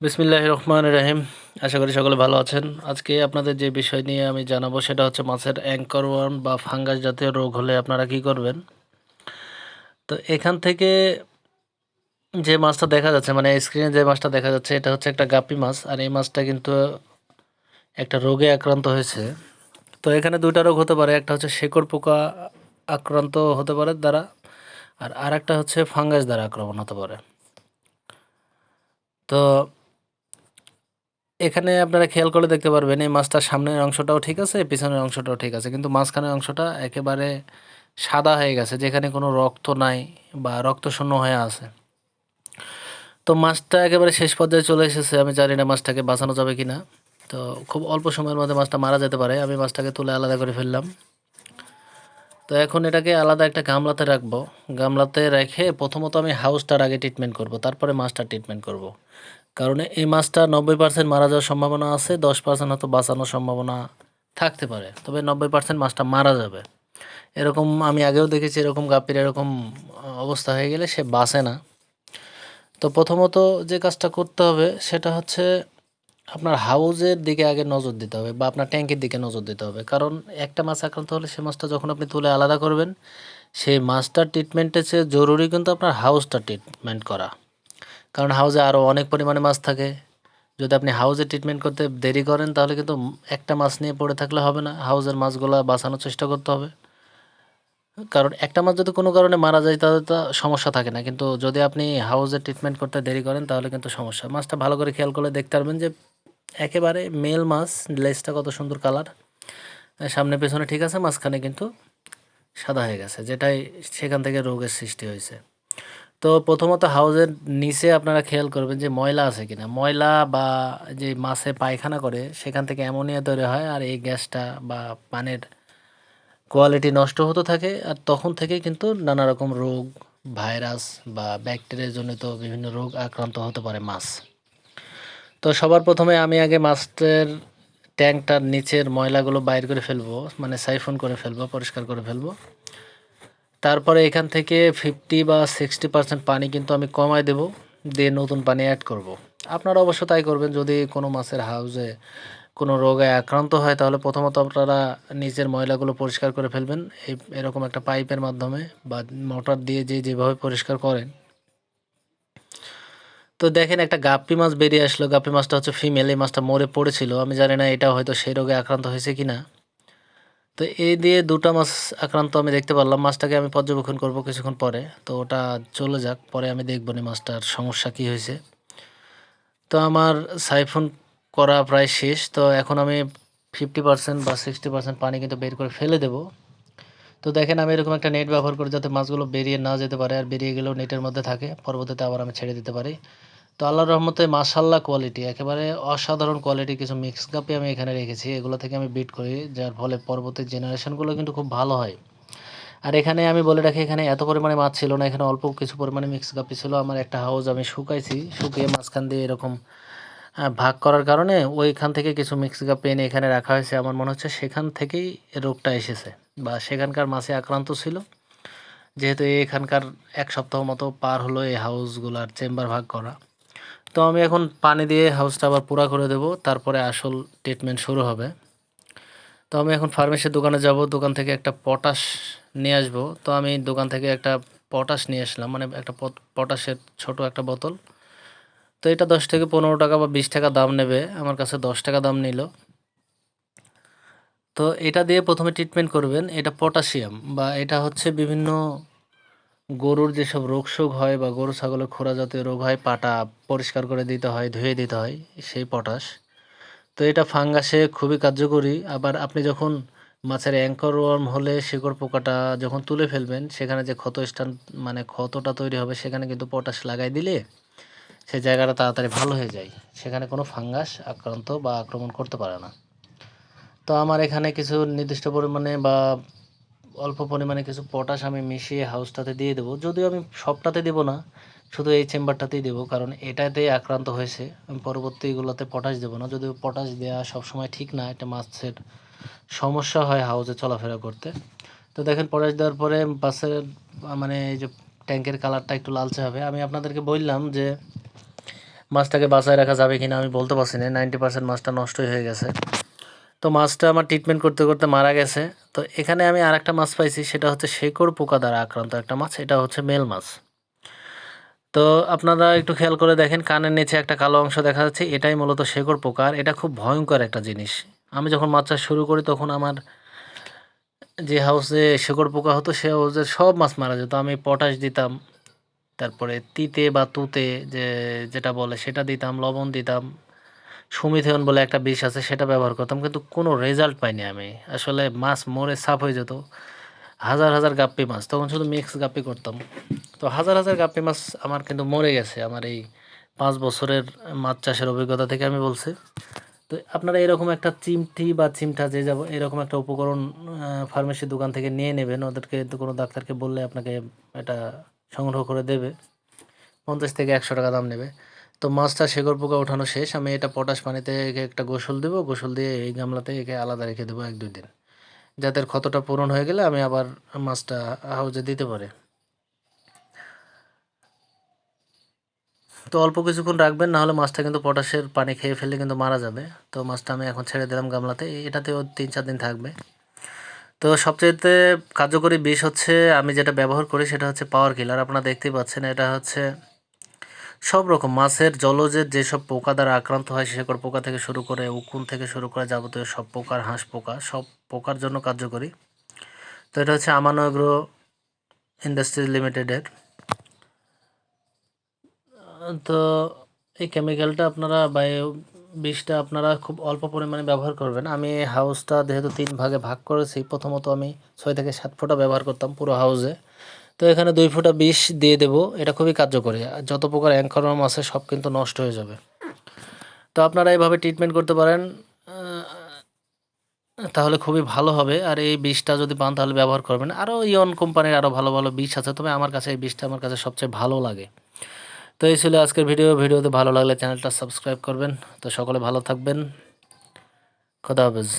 বিসমিল্লাহির রহমানির রহিম। আশা করি সকলে ভালো আছেন। আজকে আপনাদের যে বিষয় নিয়ে আমি জানাবো সেটা হচ্ছে মাছের অ্যাঙ্কর ওয়ার্ম বা ফাঙ্গাস জাতীয় রোগ হলে আপনারা কি করবেন। তো এখান থেকে যে মাছটা দেখা যাচ্ছে, মানে স্ক্রিনে যে মাছটা দেখা যাচ্ছে, এটা হচ্ছে একটা গাপ্পি মাছ। আর এই মাছটা কিন্তু একটা রোগে আক্রান্ত হয়েছে। তো এখানে দুইটা রোগ হতে পারে, একটা হচ্ছে শেকড় পোকা আক্রান্ত হতে পারে দ্বারা, আর আরেকটা হচ্ছে ফাঙ্গাস দ্বারা আক্রমণ হতে পারে। তো এখানে আপনারা খেয়াল করে দেখতে পারবেন এই মাছটার সামনের অংশটাও ঠিক আছে, পিছনের অংশটাও ঠিক আছে, কিন্তু মাঝখানের অংশটা একেবারে সাদা হয়ে গেছে, যেখানে কোনো রক্ত নাই বা রক্তশূন্য হয়ে আছে। তো মাছটা একেবারে শেষ পর্যায়ে চলে এসেছে। আমি জানি না মাছটাকে বাঁচানো যাবে কি না। তো খুব অল্প সময়ের মধ্যে মাছটা মারা যেতে পারে। আমি মাছটাকে তুলে আলাদা করে ফেললাম। তো এখন এটাকে আলাদা একটা গামলাতে রাখবো। গামলাতে রেখে প্রথমত আমি হাউসটার আগে ট্রিটমেন্ট করব, তারপরে মাছটার ট্রিটমেন্ট করব। কারণ এই মাছটা 90% মারা যাওয়ার সম্ভাবনা আছে, 10% হয়তো বাঁচানোর সম্ভাবনা থাকতে পারে, তবে 90% মাছটা মারা যাবে। এরকম আমি আগেও দেখেছি, এরকম গাপ্পির এরকম অবস্থা হয়ে গেলে সে বাঁচে না। তো প্রথমত যে কাজটা করতে হবে সেটা হচ্ছে আপনার হাউজের দিকে আগে নজর দিতে হবে বা আপনার ট্যাঙ্কের দিকে নজর দিতে হবে। কারণ একটা মাছ আক্রান্ত হলে সে মাছটা যখন আপনি তুলে আলাদা করবেন, সেই মাছটার ট্রিটমেন্টের চেয়ে জরুরি কিন্তু আপনার হাউসটা ট্রিটমেন্ট করা। কারণ হাউজে আরও অনেক পরিমাণে মাছ থাকে। যদি আপনি হাউজে ট্রিটমেন্ট করতে দেরি করেন তাহলে কিন্তু একটা মাছ নিয়ে পড়ে থাকলে হবে না, হাউজের মাছগুলো বাঁচানোর চেষ্টা করতে হবে। কারণ একটা মাছ যদি কোনো কারণে মারা যায় তাহলে তো সমস্যা থাকে না, কিন্তু যদি আপনি হাউজে ট্রিটমেন্ট করতে দেরি করেন তাহলে কিন্তু সমস্যা। মাছটা ভালো করে খেয়াল করলে দেখতে পারবেন যে একেবারে মেল মাছ, লেজটা কত সুন্দর কালার, সামনে পেছনে ঠিক আছে, মাঝখানে কিন্তু সাদা হয়ে গেছে, যেটাই সেখান থেকে রোগের সৃষ্টি হয়েছে। তো প্রথমত হাউজের নিচে আপনারা খেয়াল করবেন যে ময়লা আছে কিনা। ময়লা বা যে মাছে পায়খানা করে সেখান থেকে অ্যামোনিয়া তৈরি হয়, আর এই গ্যাসটা বা পানির কোয়ালিটি নষ্ট হতে থাকে, আর তখন থেকেই কিন্তু নানা রকম রোগ, ভাইরাস বা ব্যাকটেরিয়া জনিত বিভিন্ন রোগ আক্রান্ত হতে পারে মাছ। তো সবার প্রথমে আমি আগে মাছের ট্যাঙ্কটার নিচের ময়লাগুলো বাইর করে ফেলবো, মানে সাইফন করে ফেলবো, পরিষ্কার করে ফেলবো। তারপরে এখান থেকে 50 বা 60% পানি কিন্তু আমি কমায় দেব, দিয়ে নতুন পানি অ্যাড করব। আপনারা অবশ্য তাই করবেন। যদি কোনো মাছের হাউসে কোনো রোগে আক্রান্ত হয় তাহলে প্রথমত আপনারা নিচের ময়লাগুলো পরিষ্কার করে ফেলবেন এরকম একটা পাইপের মাধ্যমে বা মোটর দিয়ে, যেভাবে পরিষ্কার করেন। তো দেখেন একটা গাপ্পি মাছ বেরিয়ে আসলো। গাপ্পি মাছটা হচ্ছে ফিমেল। এই মাছটা মরে পড়েছিল। আমি জানি না এটা হয়তো সেই রোগে আক্রান্ত হয়েছে কিনা। তো এই দিয়ে দুটো মাছ আক্রান্ত আমি দেখতে পারলাম। মাছটাকে আমি পর্যবেক্ষণ করব কিছুক্ষণ পরে। তো ওটা চলে যাক, পরে আমি দেখব নি মাছটার সমস্যা কী হয়েছে। তো আমার সাইফন করা প্রায় শেষ। তো এখন আমি 50% বা 60% পানি কিন্তু বের করে ফেলে দেব। তো দেখেন আমি এরকম একটা নেট ব্যবহার করি যাতে মাছগুলো বেরিয়ে না যেতে পারে, আর বেরিয়ে গেলেও নেটের মধ্যে থাকে, পরবর্তীতে আবার আমি ছেড়ে দিতে পারি। তো আল্লাহর রহমতে মাশাআল্লাহ কোয়ালিটি, একেবারে অসাধারণ কোয়ালিটির কিছু মিক্স গাপ্পি আমি এখানে রেখেছি। এগুলো থেকে আমি বিট করি, যার ফলে পরবর্তী জেনারেশনগুলো কিন্তু খুব ভালো হয়। আর এখানে আমি বলে রাখি, এখানে এত পরিমাণে মাছ ছিল না, এখানে অল্প কিছু পরিমাণে মিক্স গাপ্পি ছিল। আমার একটা হাউস আমি শুকাইছি, শুকিয়ে মাঝখান দিয়ে এরকম ভাগ করার কারণে ওইখান থেকে কিছু মিক্স গাপ্পি এনে এখানে রাখা হয়েছে। আমার মনে হচ্ছে সেখান থেকেই রোগটা এসেছে বা সেখানকার মাছে আক্রান্ত ছিল। যেহেতু এখানকার 1 সপ্তাহ মতো পার হলো এই হাউসগুলার চেম্বার ভাগ করা। তো আমি এখন পানি দিয়ে হাউসটা আবার পুরা করে দেব, তারপরে আসল ট্রিটমেন্ট শুরু হবে। তো আমি এখন ফার্মেসির দোকানে যাব, দোকান থেকে একটা পটাশ নিয়ে আসবো। তো আমি দোকান থেকে একটা পটাশ নিয়ে আসলাম, মানে একটা পটাশের ছোট একটা বোতল। তো এটা 10 থেকে 15 টাকা বা 20 টাকা দাম নেবে, আমার কাছে 10 টাকা দাম নিল। তো এটা দিয়ে প্রথমে ট্রিটমেন্ট করবেন। এটা পটাশিয়াম বা এটা হচ্ছে বিভিন্ন গরুর যেসব রোগ শোক হয় বা গরু ছাগলের খোরা জাতীয় রোগ হয়, পাটা পরিষ্কার করে দিতে হয়, ধুয়ে দিতে হয়, সেই পটাশ। তো এটা ফাঙ্গাসে খুবই কার্যকরী। আবার আপনি যখন মাছের অ্যাঙ্কর ওয়ার্ম হলে শিকড় পোকাটা যখন তুলে ফেলবেন, সেখানে যে ক্ষত স্থান, মানে ক্ষতটা তৈরি হবে, সেখানে কিন্তু পটাশ লাগাই দিলে সেই জায়গাটা তাড়াতাড়ি ভালো হয়ে যায়। সেখানে কোনো ফাঙ্গাস আক্রান্ত বা আক্রমণ করতে পারে না। তো আমার এখানে কিছু নির্দিষ্ট পরিমাণে বা অল্প পরিমাণে কিছু পটাশ আমি মিশিয়ে হাউসটাতে দিয়ে দেবো। যদিও আমি সবটাতে দেবো না, শুধু এই চেম্বারটাতেই দেবো, কারণ এটাতেই আক্রান্ত হয়েছে। আমি পরবর্তীগুলোতে পটাশ দেবো না। যদিও পটাশ দেওয়া সবসময় ঠিক না, এটা মাছের সমস্যা হয় হাউসে চলাফেরা করতে। তো দেখেন পটাশ দেওয়ার পরে বাসের মানে এই যে ট্যাঙ্কের কালারটা একটু লালচে হবে। আমি আপনাদেরকে বললাম যে মাছটাকে বাঁচায় রাখা যাবে কিনা আমি বলতে পারছি না, 90% মাছটা নষ্টই হয়ে গেছে। তো মাছটা আমার ট্রিটমেন্ট করতে করতে মারা গেছে। তো এখানে আমি আরেকটা মাছ পাইছি, সেটা হচ্ছে শেকড় পোকা দ্বারা আক্রান্ত একটা মাছ, এটা হচ্ছে মেল মাছ। তো আপনারা একটু খেয়াল করে দেখেন, কানের নিচে একটা কালো অংশ দেখা যাচ্ছে, এটাই মূলত শেকড় পোকা। আর এটা খুব ভয়ঙ্কর একটা জিনিস। আমি যখন মাছ চাষ শুরু করি তখন আমার যে হাউসে শেকড় পোকা হতো সে হাউসের সব মাছ মারা যেত। আমি পটাশ দিতাম, তারপরে তিতে বা তুতে যে যেটা বলে সেটা দিতাম, লবণ দিতাম, সুমিথেয়ন বলে একটা বিষ আছে সেটা ব্যবহার করতাম, কিন্তু কোনো রেজাল্ট পাইনি আমি। আসলে মাছ মরে সাফ হয়ে যেত। হাজার হাজার গাপ্পি মাছ, তখন শুধু মিক্স গাপ্পি করতাম। তো হাজার হাজার গাপ্পি মাছ আমার কিন্তু মরে গেছে আমার এই 5 বছরের মাছ চাষের অভিজ্ঞতা থেকে আমি বলছি। তো আপনারা এরকম একটা চিমটি বা চিমটা যে যাব এরকম একটা উপকরণ ফার্মেসির দোকান থেকে নিয়ে নেবেন। ওদেরকে তো কোনো ডাক্তারকে বললে আপনাকে এটা সংগ্রহ করে দেবে, 50 থেকে 100 টাকা দাম নেবে। তো মাছটা শেকড় পোকা ওঠানো শেষ, আমি এটা পটাশ পানিতে একে একটা গোসল দেবো, গোসল দিয়ে এই গামলাতে একে আলাদা রেখে দেবো 1-2 দিন, যাতে এর ক্ষতটা পূরণ হয়ে গেলে আমি আবার মাছটা হাউজে দিতে পারি। তো অল্প কিছুক্ষণ রাখবেন, না হলে মাছটা কিন্তু পটাশের পানি খেয়ে ফেললে কিন্তু মারা যাবে। তো মাছটা আমি এখন ছেড়ে দিলাম গামলাতে, এটাতেও 3-4 দিন থাকবে। তো সবচাইতে কার্যকরী বিষ হচ্ছে আমি যেটা ব্যবহার করি সেটা হচ্ছে পাওয়ার কিলার। আপনারা দেখতেই পাচ্ছেন, এটা হচ্ছে সব রকম মাছের জলজের যেসব পোকা দ্বারা আক্রান্ত হয়, শেকড় পোকা থেকে শুরু করে উকুন থেকে শুরু করে যাবতীয় সব পোকার, হাঁস পোকা, সব পোকার জন্য কার্যকরী। তো এটা হচ্ছে আমানো এগ্রো ইন্ডাস্ট্রিজ লিমিটেডের। তো এই কেমিক্যালটা আপনারা বিষটা আপনারা খুব অল্প পরিমাণে ব্যবহার করবেন। আমি হাউসটা যেহেতু 3 ভাগে ভাগ করেছি, প্রথমত আমি 6 থেকে 7 ফোঁটা ব্যবহার করতাম পুরো হাউসে। তো এখানে 2 ফোঁটা বিষ দিয়ে দেবো, এটা খুবই কার্যকরী। আর যত প্রকার অ্যাঙ্করম আছে সব কিন্তু নষ্ট হয়ে যাবে। তো আপনারা এভাবে ট্রিটমেন্ট করতে পারেন, তাহলে খুবই ভালো হবে। আর এই বিষটা যদি পান তাহলে ব্যবহার করবেন। আরও ইয়ন কোম্পানির আরও ভালো ভালো বিষ আছে, তবে আমার কাছে এই বিষটা আমার কাছে সবচেয়ে ভালো লাগে। তো এই ছিল আজকের ভিডিওতে ভালো লাগলে চ্যানেলটা সাবস্ক্রাইব করবেন। তো সকলে ভালো থাকবেন, খোদা হাফেজ।